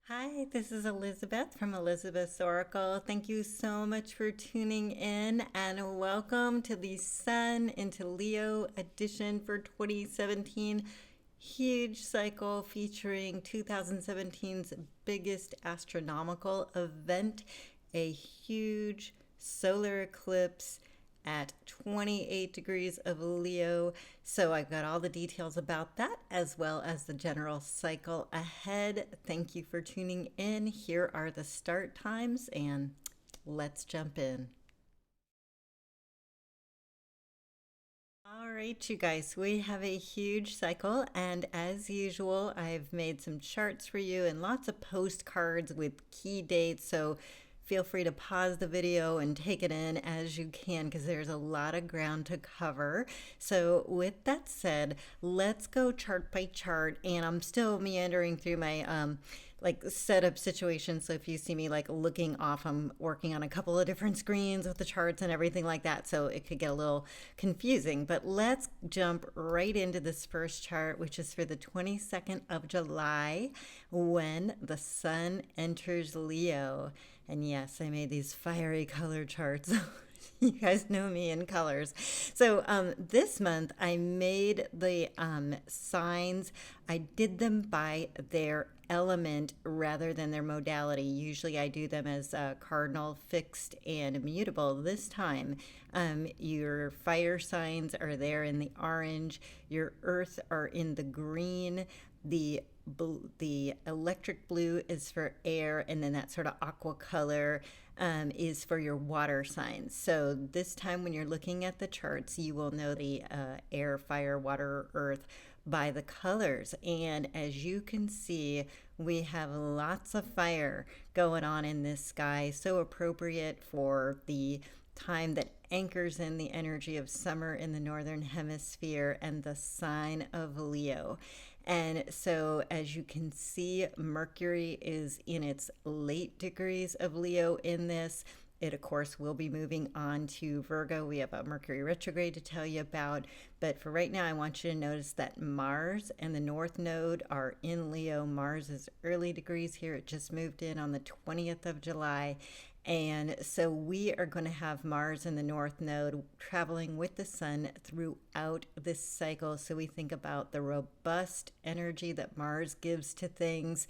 Hi, this is Elizabeth from Elizabeth's Oracle. Thank you so much for tuning in and welcome to the Sun into Leo edition for 2017. Huge cycle featuring 2017's biggest astronomical event, a huge solar eclipse at 28 degrees of Leo. So I've got all the details about that as well as the general cycle ahead. Thank you for tuning in. Here are the start times and let's jump in. All right, you guys, we have a huge cycle, and as usual, I've made some charts for you and lots of postcards with key dates. So feel free to pause the video and take it in as you can because there's a lot of ground to cover. So, with that said, let's go chart by chart, and I'm still meandering through my like setup situation. So if you see me like looking off, I'm working on a couple of different screens with the charts and everything like that. So it could get a little confusing, but let's jump right into this first chart, which is for the 22nd of July when the sun enters Leo. And yes, I made these fiery color charts. You guys know me in colors. So this month I made the signs. I did them by their element rather than their modality. Usually I do them as cardinal, fixed, and immutable. This time your fire signs are there in the orange, your earth are in the green, the electric blue is for air, and then that sort of aqua color is for your water signs. So this time when you're looking at the charts, you will know the air, fire, water, earth by the colors. And as you can see, we have lots of fire going on in this sky, so appropriate for the time that anchors in the energy of summer in the northern hemisphere and the sign of Leo. And so, as you can see, Mercury is in its late degrees of Leo in this. It, of course, will be moving on to Virgo. We have a Mercury retrograde to tell you about. But for right now, I want you to notice that Mars and the North Node are in Leo. Mars is early degrees here. It just moved in on the 20th of July. And so we are going to have Mars in the North Node traveling with the Sun throughout this cycle. So we think about the robust energy that Mars gives to things.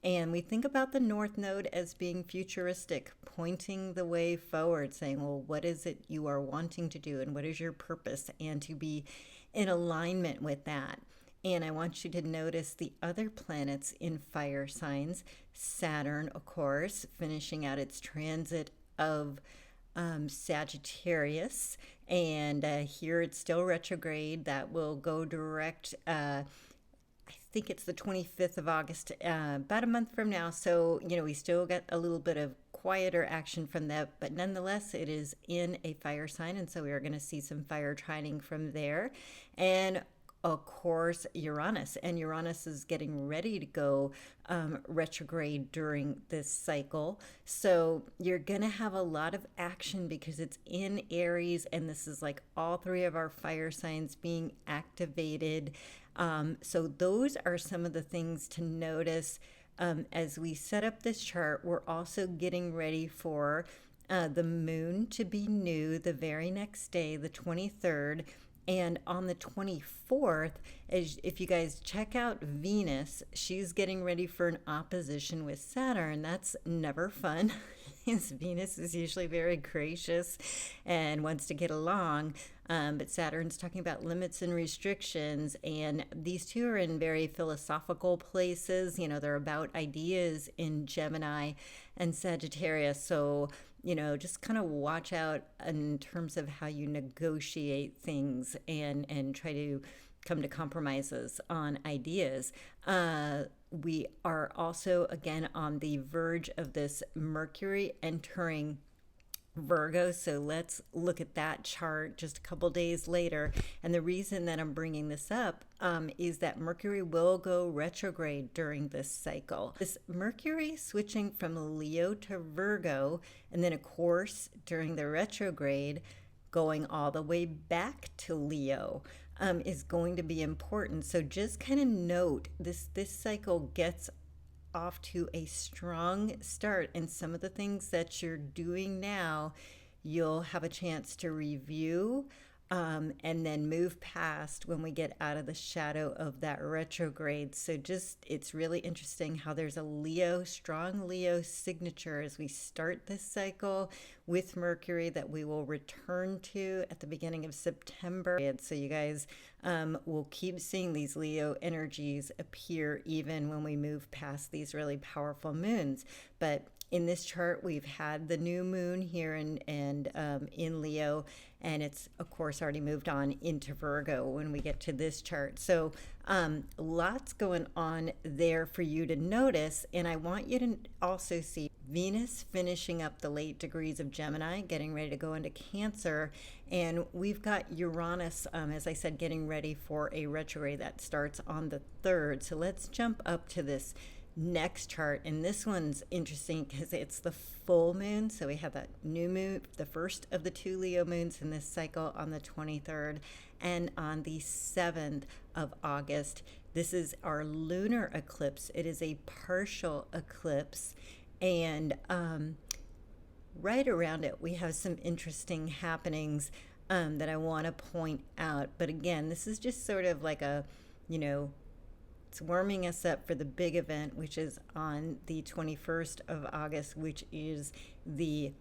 And we think about the North Node as being futuristic, pointing the way forward, saying, well, what is it you are wanting to do and what is your purpose? And to be in alignment with that. And I want you to notice the other planets in fire signs. Saturn, of course, finishing out its transit of Sagittarius. And here it's still retrograde. That will go direct. I think it's the 25th of August, about a month from now. So, we still get a little bit of quieter action from that, but nonetheless, it is in a fire sign. And so we are going to see some fire trining from there. And of course, Uranus, and Uranus is getting ready to go retrograde during this cycle. So you're going to have a lot of action because it's in Aries, and this is like all three of our fire signs being activated. So those are some of the things to notice as we set up this chart. We're also getting ready for the moon to be new the very next day, the 23rd. And on the 24th, if you guys check out Venus, she's getting ready for an opposition with Saturn. That's never fun. Venus is usually very gracious and wants to get along. But Saturn's talking about limits and restrictions. And these two are in very philosophical places. They're about ideas in Gemini and Sagittarius. So just kind of watch out in terms of how you negotiate things and try to come to compromises on ideas. We are also, again, on the verge of this Mercury entering Virgo. So let's look at that chart just a couple days later. And the reason that I'm bringing this up is that Mercury will go retrograde during this cycle. This Mercury switching from Leo to Virgo, and then of course during the retrograde going all the way back to Leo is going to be important. So just kind of note this cycle gets off to a strong start. And some of the things that you're doing now, you'll have a chance to review and then move past when we get out of the shadow of that retrograde. So just, it's really interesting how there's a Leo, strong Leo signature as we start this cycle with Mercury that we will return to at the beginning of September. And so you guys will keep seeing these Leo energies appear even when we move past these really powerful moons. But in this chart, we've had the new moon here in Leo, and it's, of course, already moved on into Virgo when we get to this chart. So lots going on there for you to notice. And I want you to also see Venus finishing up the late degrees of Gemini, getting ready to go into Cancer. And we've got Uranus, as I said, getting ready for a retrograde that starts on the 3rd. So let's jump up to this next chart, and this one's interesting because it's the full moon. So we have that new moon, the first of the 2 Leo moons in this cycle, on the 23rd, and on the 7th of August. This is our lunar eclipse. It is a partial eclipse, and right around it we have some interesting happenings that I want to point out. But again, this is just sort of like a, it's warming us up for the big event, which is on the 21st of August, which is the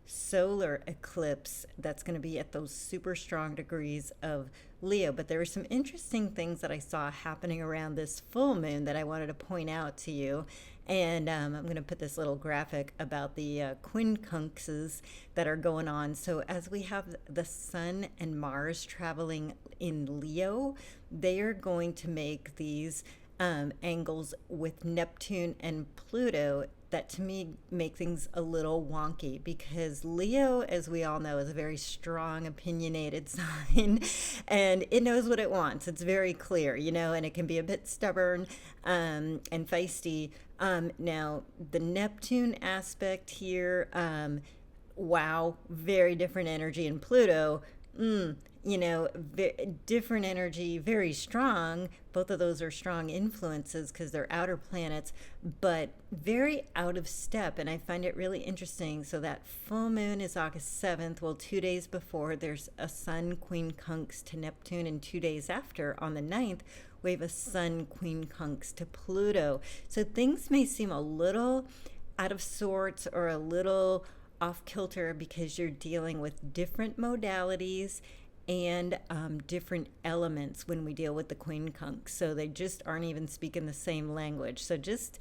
solar eclipse that's going to be at those super strong degrees of Leo. But there were some interesting things that I saw happening around this full moon that I wanted to point out to you. And I'm going to put this little graphic about the quincunxes that are going on. So as we have the Sun and Mars traveling in Leo, they are going to make these angles with Neptune and Pluto that to me make things a little wonky, because Leo, as we all know, is a very strong, opinionated sign, and it knows what it wants. It's very clear, and it can be a bit stubborn and feisty. Now, the Neptune aspect here, wow, very different energy. In Pluto, different energy, very strong. Both of those are strong influences because they're outer planets, but very out of step. And I find it really interesting. So that full moon is August 7th. Well, 2 days before, there's a Sun quincunx to Neptune, and 2 days after, on the 9th, we have a Sun quincunx to Pluto. So things may seem a little out of sorts or a little off kilter because you're dealing with different modalities and different elements when we deal with the quincunx. So they just aren't even speaking the same language. So just,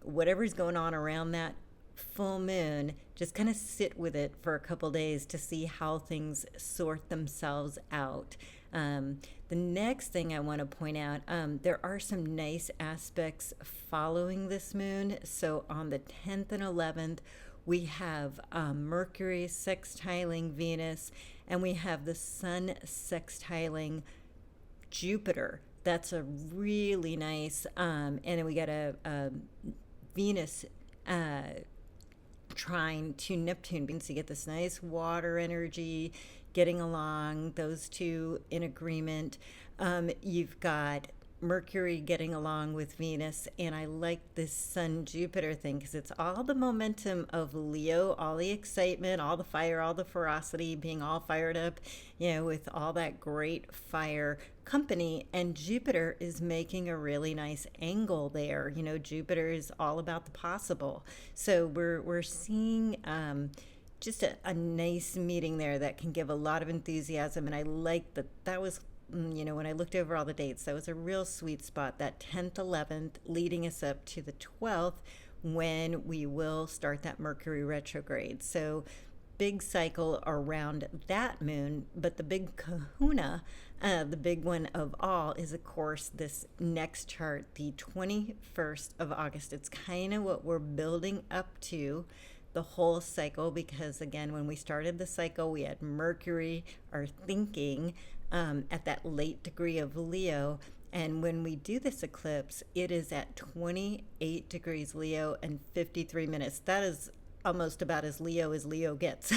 whatever's going on around that full moon, just kind of sit with it for a couple days to see how things sort themselves out. The next thing I want to point out, there are some nice aspects following this moon. So on the 10th and 11th, we have Mercury sextiling Venus, and we have the Sun sextiling Jupiter. That's a really nice, and then we got a Venus trine to Neptune. So you get this nice water energy getting along, those two in agreement. You've got Mercury getting along with Venus, and I like this Sun Jupiter thing because it's all the momentum of Leo, all the excitement, all the fire, all the ferocity, being all fired up, with all that great fire company. And Jupiter is making a really nice angle there. Jupiter is all about the possible. So we're seeing just a nice meeting there that can give a lot of enthusiasm. And I like that was, when I looked over all the dates, that was a real sweet spot, that 10th, 11th, leading us up to the 12th, when we will start that Mercury retrograde. So big cycle around that moon. But the big kahuna, the big one of all, is, of course, this next chart, the 21st of August. It's kind of what we're building up to the whole cycle, because again, when we started the cycle, we had Mercury, our thinking, at that late degree of Leo. And when we do this eclipse, it is at 28 degrees Leo and 53 minutes. That is almost about as Leo gets.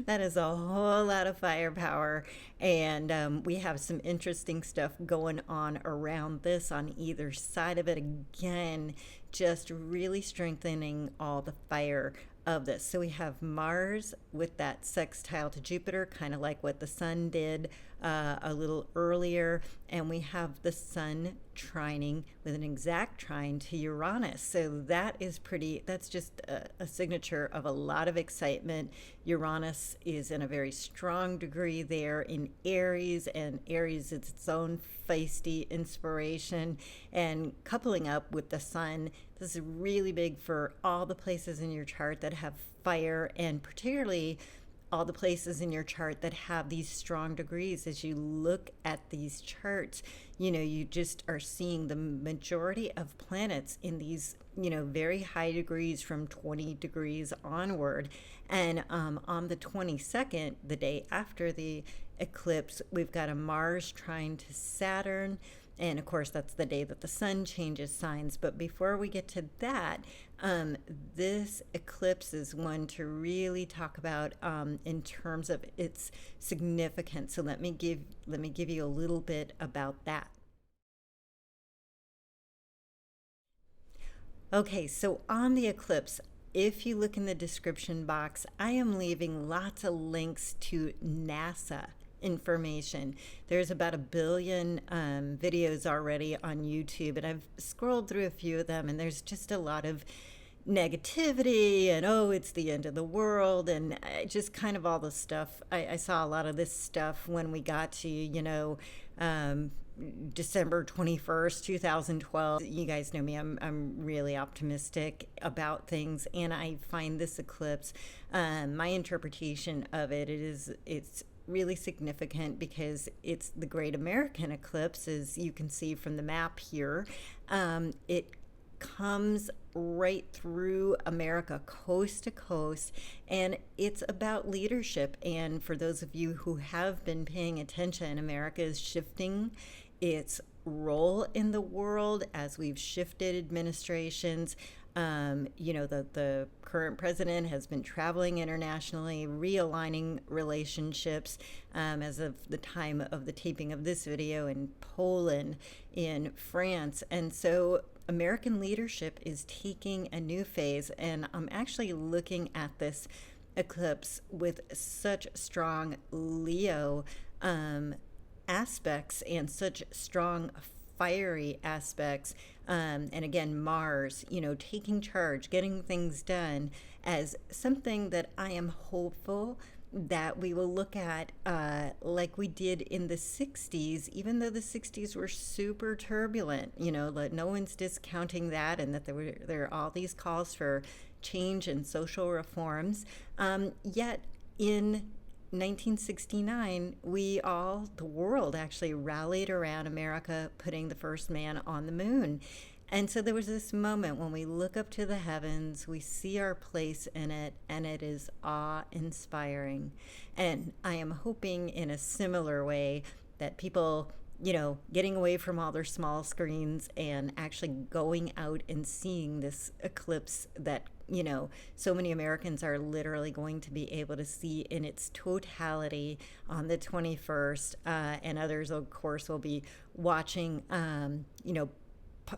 That is a whole lot of firepower. And we have some interesting stuff going on around this on either side of it. Again, just really strengthening all the fire of this. So we have Mars with that sextile to Jupiter, kind of like what the sun did a little earlier. And we have the sun trining with an exact trine to Uranus. So that is pretty, that's just a signature of a lot of excitement. Uranus is in a very strong degree there in Aries, and Aries is its own feisty inspiration. And coupling up with the sun, this is really big for all the places in your chart that have fire, and particularly all the places in your chart that have these strong degrees. As you look at these charts, you just are seeing the majority of planets in these, very high degrees from 20 degrees onward. And on the 22nd, the day after the eclipse, we've got a Mars trine to Saturn. And of course, that's the day that the sun changes signs. But before we get to that, this eclipse is one to really talk about in terms of its significance. So let me give you a little bit about that. Okay, so on the eclipse, if you look in the description box, I am leaving lots of links to NASA information. There's about 1 billion videos already on YouTube, and I've scrolled through a few of them, and there's just a lot of negativity and, oh, it's the end of the world, and just kind of all the stuff. I saw a lot of this stuff when we got to, December 21st, 2012. You guys know me, I'm really optimistic about things, and I find this eclipse, my interpretation of it's really significant because it's the Great American Eclipse, as you can see from the map here. It comes right through America, coast to coast, and it's about leadership. And for those of you who have been paying attention, America is shifting its role in the world as we've shifted administrations. The current president has been traveling internationally, realigning relationships, as of the time of the taping of this video, in Poland, in France. And so American leadership is taking a new phase, and I'm actually looking at this eclipse with such strong Leo aspects and such strong fiery aspects, and again, Mars, taking charge, getting things done, as something that I am hopeful that we will look at, like we did in the 60s, even though the 60s were super turbulent. No one's discounting that, and that there are all these calls for change and social reforms. Yet in 1969, the world actually rallied around America putting the first man on the moon. And so there was this moment when we look up to the heavens, we see our place in it, and it is awe-inspiring. And I am hoping in a similar way that people, getting away from all their small screens and actually going out and seeing this eclipse that, so many Americans are literally going to be able to see in its totality on the 21st. And others, of course, will be watching,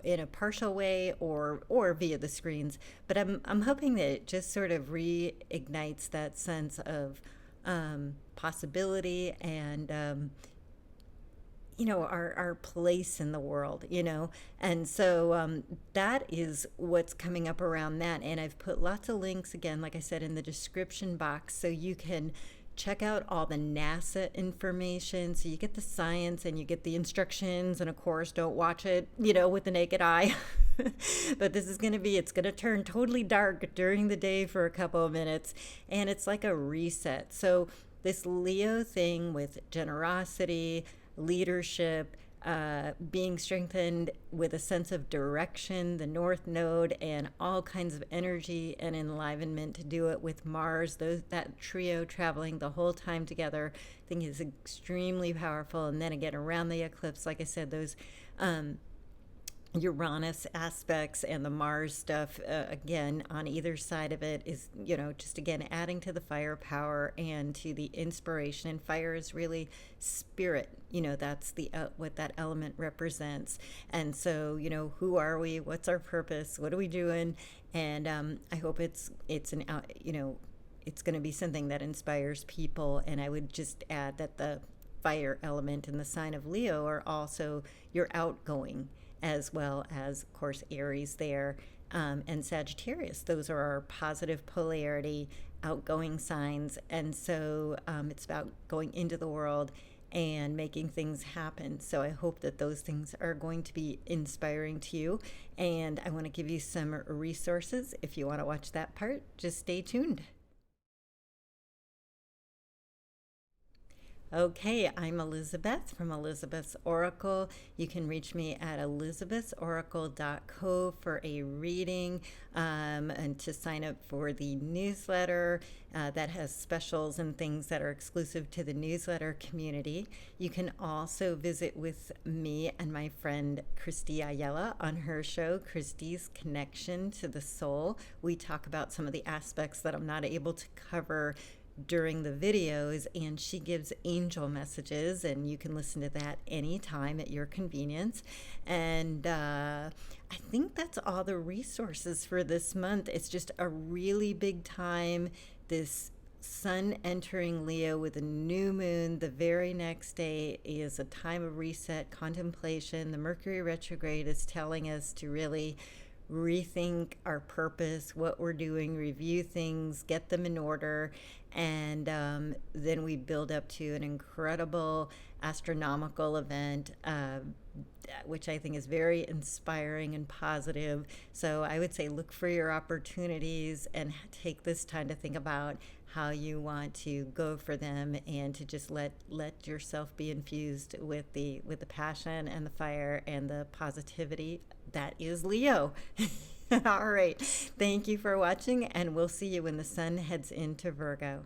in a partial way or via the screens. But I'm hoping that it just sort of reignites that sense of possibility and our place in the world, and so that is what's coming up around that. And I've put lots of links, again, like I said, in the description box, so you can check out all the NASA information, so you get the science and you get the instructions. And of course, don't watch it, with the naked eye. But this is it's going to turn totally dark during the day for a couple of minutes, and it's like a reset. So this Leo thing with generosity, leadership, being strengthened with a sense of direction, the North Node, and all kinds of energy and enlivenment to do it with Mars. That trio traveling the whole time together, I think, is extremely powerful. And then again, around the eclipse, like I said, those Uranus aspects and the Mars stuff, again, on either side of it is, just again adding to the firepower and to the inspiration. And fire is really spirit. That's the what that element represents. And so, who are we? What's our purpose? What are we doing? And I hope it's an it's going to be something that inspires people. And I would just add that the fire element in the sign of Leo are also your outgoing, as well as, of course, Aries there, and Sagittarius. Those are our positive polarity, outgoing signs. And so it's about going into the world and making things happen. So I hope that those things are going to be inspiring to you. And I want to give you some resources. If you want to watch that part, just stay tuned. Okay, I'm Elizabeth from Elizabeth's Oracle. You can reach me at elizabethsoracle.co for a reading, and to sign up for the newsletter that has specials and things that are exclusive to the newsletter community. You can also visit with me and my friend Christy Ayala on her show, Christy's Connection to the Soul. We talk about some of the aspects that I'm not able to cover during the videos, and she gives angel messages, and you can listen to that anytime at your convenience. And I think that's all the resources for this month. It's just a really big time. This sun entering Leo with a new moon the very next day is a time of reset, contemplation. The Mercury retrograde is telling us to really rethink our purpose, what we're doing, review things, get them in order, and then we build up to an incredible astronomical event, which I think is very inspiring and positive. So I would say look for your opportunities and take this time to think about how you want to go for them, and to just let yourself be infused with the passion and the fire and the positivity that is Leo. All right. Thank you for watching, and we'll see you when the sun heads into Virgo.